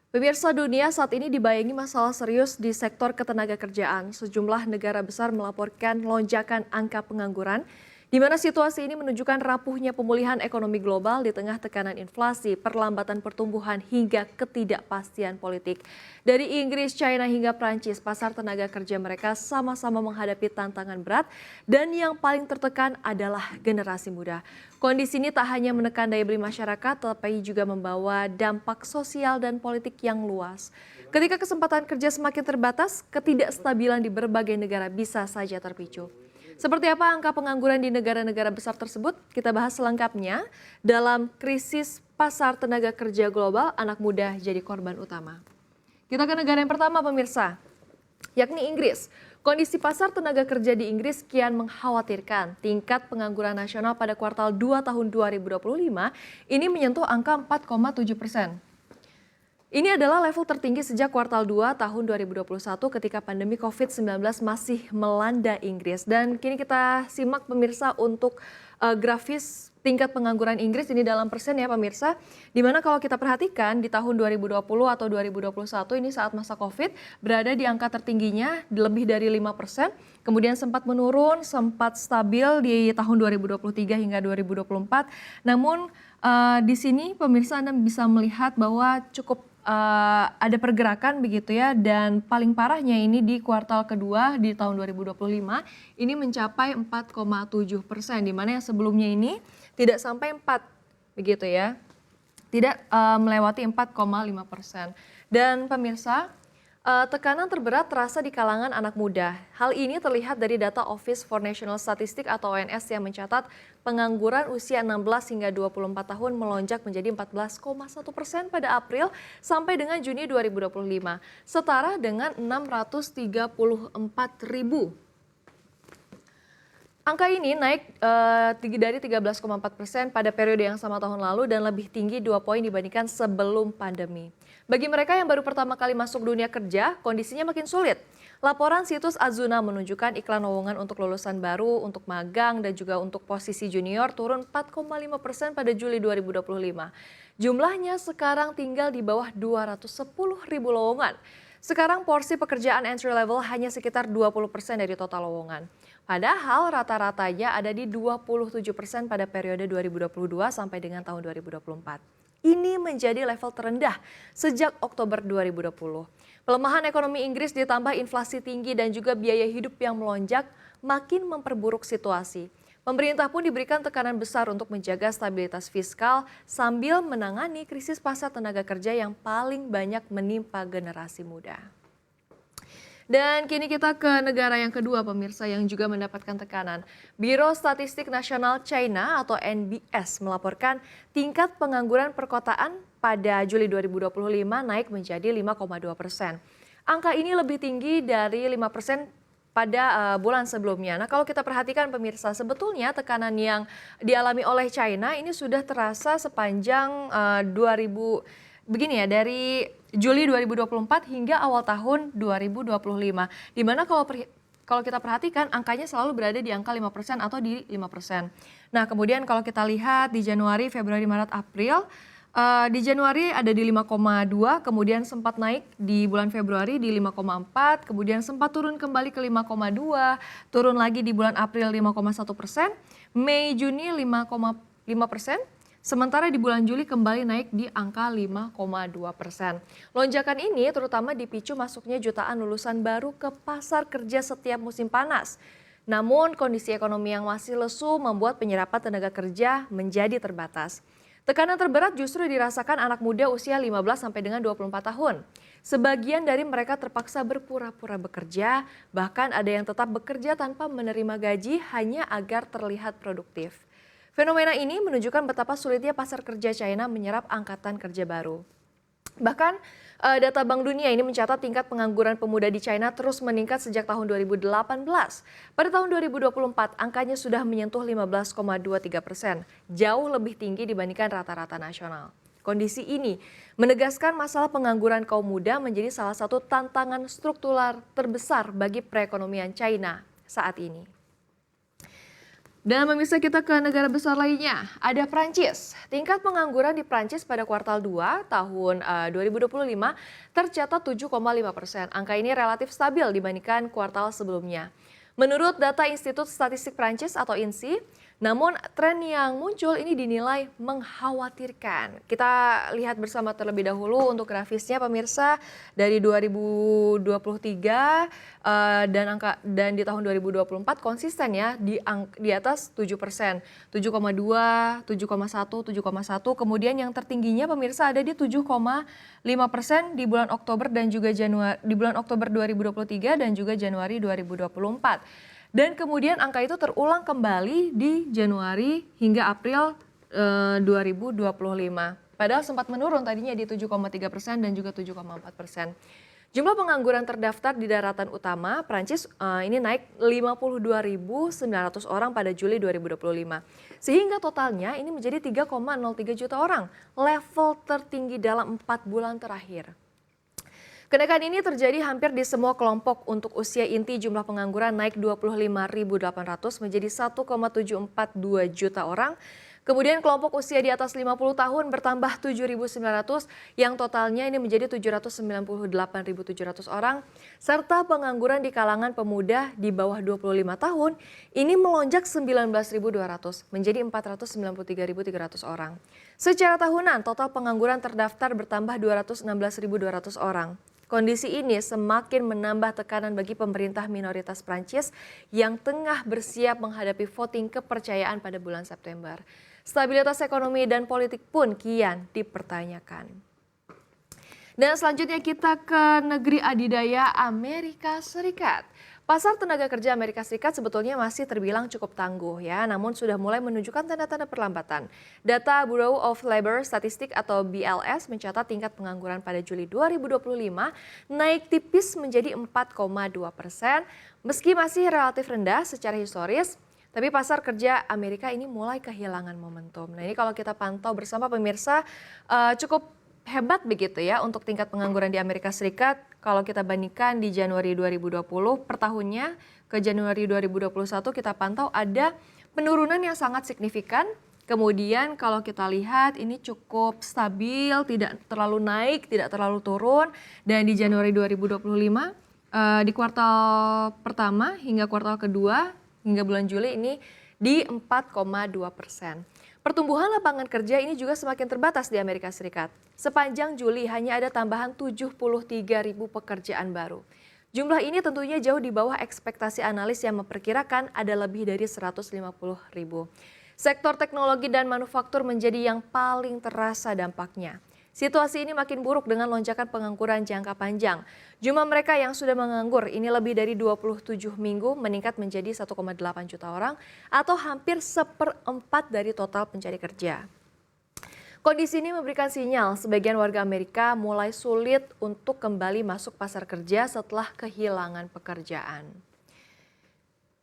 Pemirsa, dunia saat ini dibayangi masalah serius di sektor ketenagakerjaan. Sejumlah negara besar melaporkan lonjakan angka pengangguran, di mana situasi ini menunjukkan rapuhnya pemulihan ekonomi global di tengah tekanan inflasi, perlambatan pertumbuhan hingga ketidakpastian politik. Dari Inggris, China hingga Prancis, pasar tenaga kerja mereka sama-sama menghadapi tantangan berat dan yang paling tertekan adalah generasi muda. Kondisi ini tak hanya menekan daya beli masyarakat, tetapi juga membawa dampak sosial dan politik yang luas. Ketika kesempatan kerja semakin terbatas, ketidakstabilan di berbagai negara bisa saja terpicu. Seperti apa angka pengangguran di negara-negara besar tersebut? Kita bahas selengkapnya dalam krisis pasar tenaga kerja global, anak muda jadi korban utama. Kita ke negara yang pertama pemirsa, yakni Inggris. Kondisi pasar tenaga kerja di Inggris kian mengkhawatirkan. Tingkat pengangguran nasional pada kuartal 2 tahun 2025 ini menyentuh angka 4,7%. Ini adalah level tertinggi sejak kuartal 2 tahun 2021 ketika pandemi COVID-19 masih melanda Inggris. Dan kini kita simak pemirsa untuk grafis tingkat pengangguran Inggris ini dalam persen ya pemirsa. Dimana kalau kita perhatikan di tahun 2020 atau 2021 ini saat masa COVID berada di angka tertingginya lebih dari 5%. Kemudian sempat menurun, sempat stabil di tahun 2023 hingga 2024. Namun di sini pemirsa Anda bisa melihat bahwa cukup ada pergerakan begitu ya, dan paling parahnya ini di kuartal kedua di tahun 2025 ini mencapai 4,7%, di mana yang sebelumnya ini tidak sampai 4 begitu ya, tidak melewati 4,5%. Dan pemirsa, tekanan terberat terasa di kalangan anak muda. Hal ini terlihat dari data Office for National Statistics atau ONS yang mencatat pengangguran usia 16 hingga 24 tahun melonjak menjadi 14,1% pada April sampai dengan Juni 2025, setara dengan 634 ribu. Angka ini naik dari 13,4% pada periode yang sama tahun lalu dan lebih tinggi 2 poin dibandingkan sebelum pandemi. Bagi mereka yang baru pertama kali masuk dunia kerja, kondisinya makin sulit. Laporan situs Azuna menunjukkan iklan lowongan untuk lulusan baru, untuk magang, dan juga untuk posisi junior turun 4,5% pada Juli 2025. Jumlahnya sekarang tinggal di bawah 210 ribu lowongan. Sekarang porsi pekerjaan entry level hanya sekitar 20% dari total lowongan. Padahal rata-ratanya ada di 27% pada periode 2022 sampai dengan tahun 2024. Ini menjadi level terendah sejak Oktober 2020. Pelemahan ekonomi Inggris ditambah inflasi tinggi dan juga biaya hidup yang melonjak makin memperburuk situasi. Pemerintah pun diberikan tekanan besar untuk menjaga stabilitas fiskal sambil menangani krisis pasar tenaga kerja yang paling banyak menimpa generasi muda. Dan kini kita ke negara yang kedua pemirsa yang juga mendapatkan tekanan. Biro Statistik Nasional China atau NBS melaporkan tingkat pengangguran perkotaan pada Juli 2025 naik menjadi 5,2%. Angka ini lebih tinggi dari 5% pada bulan sebelumnya. Nah kalau kita perhatikan pemirsa, sebetulnya tekanan yang dialami oleh China ini sudah terasa sepanjang 2000 begini ya, dari Juli 2024 hingga awal tahun 2025. Di mana kalau kita perhatikan angkanya selalu berada di angka 5% atau di 5%. Nah, kemudian kalau kita lihat di Januari, Februari, Maret, April, di Januari ada di 5,2, kemudian sempat naik di bulan Februari di 5,4, kemudian sempat turun kembali ke 5,2, turun lagi di bulan April 5,1%, Mei, Juni 5,5%, sementara di bulan Juli kembali naik di angka 5,2%. Lonjakan ini terutama dipicu masuknya jutaan lulusan baru ke pasar kerja setiap musim panas. Namun kondisi ekonomi yang masih lesu membuat penyerapan tenaga kerja menjadi terbatas. Tekanan terberat justru dirasakan anak muda usia 15 sampai dengan 24 tahun. Sebagian dari mereka terpaksa berpura-pura bekerja, bahkan ada yang tetap bekerja tanpa menerima gaji hanya agar terlihat produktif. Fenomena ini menunjukkan betapa sulitnya pasar kerja China menyerap angkatan kerja baru. Bahkan data Bank Dunia ini mencatat tingkat pengangguran pemuda di China terus meningkat sejak tahun 2018. Pada tahun 2024 angkanya sudah menyentuh 15,23%, jauh lebih tinggi dibandingkan rata-rata nasional. Kondisi ini menegaskan masalah pengangguran kaum muda menjadi salah satu tantangan struktural terbesar bagi perekonomian China saat ini. Dan pemirsa, kita ke negara besar lainnya, ada Prancis. Tingkat pengangguran di Prancis pada kuartal 2 tahun 2025 tercatat 7,5%. Angka ini relatif stabil dibandingkan kuartal sebelumnya. Menurut data Institut Statistik Prancis atau INSEE, namun tren yang muncul ini dinilai mengkhawatirkan. Kita lihat bersama terlebih dahulu untuk grafisnya pemirsa dari 2023 dan di tahun 2024 konsisten ya di atas 7%, 7,2, 7,1, 7,1. Kemudian yang tertingginya pemirsa ada di 7,5% di bulan Oktober dan juga di bulan Oktober 2023 dan juga Januari 2024. Dan kemudian angka itu terulang kembali di Januari hingga April 2025. Padahal sempat menurun tadinya di 7,3% dan juga 7,4%. Jumlah pengangguran terdaftar di daratan utama Prancis ini naik 52.900 orang pada Juli 2025. Sehingga totalnya ini menjadi 3,03 juta orang, level tertinggi dalam 4 bulan terakhir. Kenaikan ini terjadi hampir di semua kelompok. Untuk usia inti jumlah pengangguran naik 25.800 menjadi 1,742 juta orang. Kemudian kelompok usia di atas 50 tahun bertambah 7.900 yang totalnya ini menjadi 798.700 orang. Serta pengangguran di kalangan pemuda di bawah 25 tahun ini melonjak 19.200 menjadi 493.300 orang. Secara tahunan total pengangguran terdaftar bertambah 216.200 orang. Kondisi ini semakin menambah tekanan bagi pemerintah minoritas Prancis yang tengah bersiap menghadapi voting kepercayaan pada bulan September. Stabilitas ekonomi dan politik pun kian dipertanyakan. Dan selanjutnya kita ke negeri adidaya Amerika Serikat. Pasar tenaga kerja Amerika Serikat sebetulnya masih terbilang cukup tangguh ya, namun sudah mulai menunjukkan tanda-tanda perlambatan. Data Bureau of Labor Statistics atau BLS mencatat tingkat pengangguran pada Juli 2025 naik tipis menjadi 4,2%, meski masih relatif rendah secara historis. Tapi pasar kerja Amerika ini mulai kehilangan momentum. Nah ini kalau kita pantau bersama pemirsa cukup hebat begitu ya untuk tingkat pengangguran di Amerika Serikat. Kalau kita bandingkan di Januari 2020 per tahunnya ke Januari 2021 kita pantau ada penurunan yang sangat signifikan. Kemudian kalau kita lihat ini cukup stabil, tidak terlalu naik, tidak terlalu turun. Dan di Januari 2025 di kuartal pertama hingga kuartal kedua hingga bulan Juli ini di 4,2%. Pertumbuhan lapangan kerja ini juga semakin terbatas di Amerika Serikat. Sepanjang Juli hanya ada tambahan 73.000 pekerjaan baru. Jumlah ini tentunya jauh di bawah ekspektasi analis yang memperkirakan ada lebih dari 150.000. Sektor teknologi dan manufaktur menjadi yang paling terasa dampaknya. Situasi ini makin buruk dengan lonjakan pengangguran jangka panjang. Jumlah mereka yang sudah menganggur ini lebih dari 27 minggu meningkat menjadi 1,8 juta orang atau hampir 1/4 dari total pencari kerja. Kondisi ini memberikan sinyal sebagian warga Amerika mulai sulit untuk kembali masuk pasar kerja setelah kehilangan pekerjaan.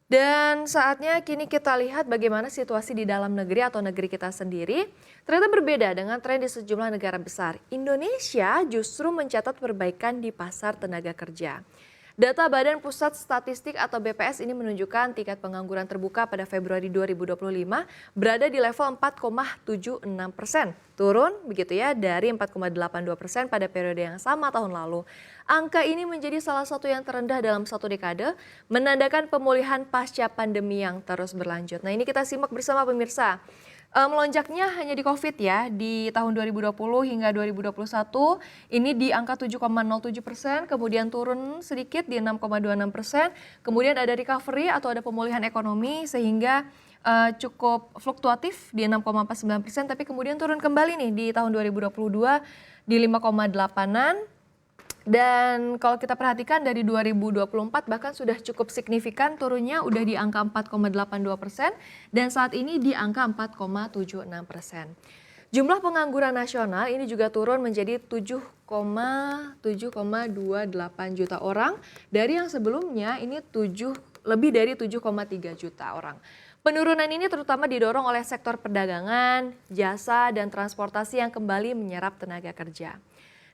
Dan saatnya kini kita lihat bagaimana situasi di dalam negeri atau negeri kita sendiri. Ternyata berbeda dengan tren di sejumlah negara besar. Indonesia justru mencatat perbaikan di pasar tenaga kerja. Data Badan Pusat Statistik atau BPS ini menunjukkan tingkat pengangguran terbuka pada Februari 2025 berada di level 4,76%. Turun begitu ya dari 4,82% pada periode yang sama tahun lalu. Angka ini menjadi salah satu yang terendah dalam satu dekade, menandakan pemulihan pasca pandemi yang terus berlanjut. Nah ini kita simak bersama pemirsa. Melonjaknya hanya di COVID ya, di tahun 2020 hingga 2021 ini di angka 7,07%, kemudian turun sedikit di 6,26%, kemudian ada recovery atau ada pemulihan ekonomi sehingga cukup fluktuatif di 6,49%, tapi kemudian turun kembali nih di tahun 2022 di 5,8%. Dan kalau kita perhatikan dari 2024 bahkan sudah cukup signifikan turunnya udah di angka 4,82% dan saat ini di angka 4,76%. Jumlah pengangguran nasional ini juga turun menjadi 7,28 juta orang dari yang sebelumnya ini lebih dari 7,3 juta orang. Penurunan ini terutama didorong oleh sektor perdagangan, jasa, dan transportasi yang kembali menyerap tenaga kerja.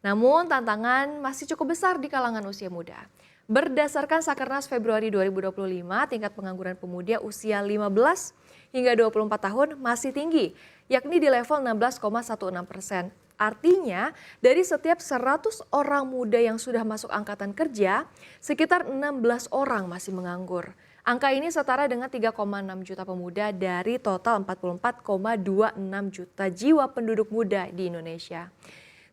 Namun tantangan masih cukup besar di kalangan usia muda. Berdasarkan Sakernas Februari 2025, tingkat pengangguran pemuda usia 15 hingga 24 tahun masih tinggi, yakni di level 16,16%. Artinya, dari setiap 100 orang muda yang sudah masuk angkatan kerja, sekitar 16 orang masih menganggur. Angka ini setara dengan 3,6 juta pemuda dari total 44,26 juta jiwa penduduk muda di Indonesia.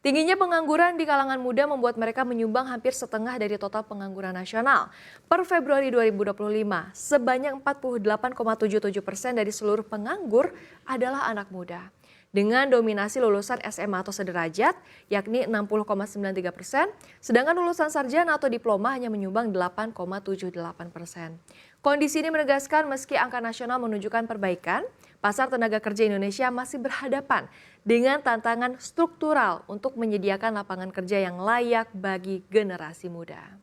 Tingginya pengangguran di kalangan muda membuat mereka menyumbang hampir setengah dari total pengangguran nasional. Per Februari 2025, sebanyak 48,77% dari seluruh penganggur adalah anak muda. Dengan dominasi lulusan SMA atau sederajat, yakni 60,93%, sedangkan lulusan sarjana atau diploma hanya menyumbang 8,78%. Kondisi ini menegaskan meski angka nasional menunjukkan perbaikan, pasar tenaga kerja Indonesia masih berhadapan dengan tantangan struktural untuk menyediakan lapangan kerja yang layak bagi generasi muda.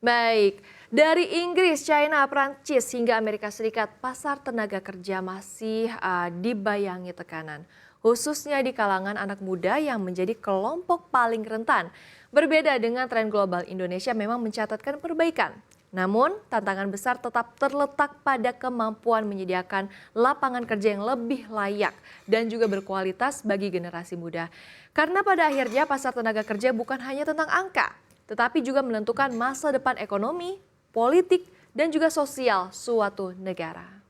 Baik, dari Inggris, China, Prancis hingga Amerika Serikat, pasar tenaga kerja masih dibayangi tekanan, khususnya di kalangan anak muda yang menjadi kelompok paling rentan. Berbeda dengan tren global, Indonesia memang mencatatkan perbaikan. Namun, tantangan besar tetap terletak pada kemampuan menyediakan lapangan kerja yang lebih layak dan juga berkualitas bagi generasi muda. Karena pada akhirnya pasar tenaga kerja bukan hanya tentang angka, tetapi juga menentukan masa depan ekonomi, politik, dan juga sosial suatu negara.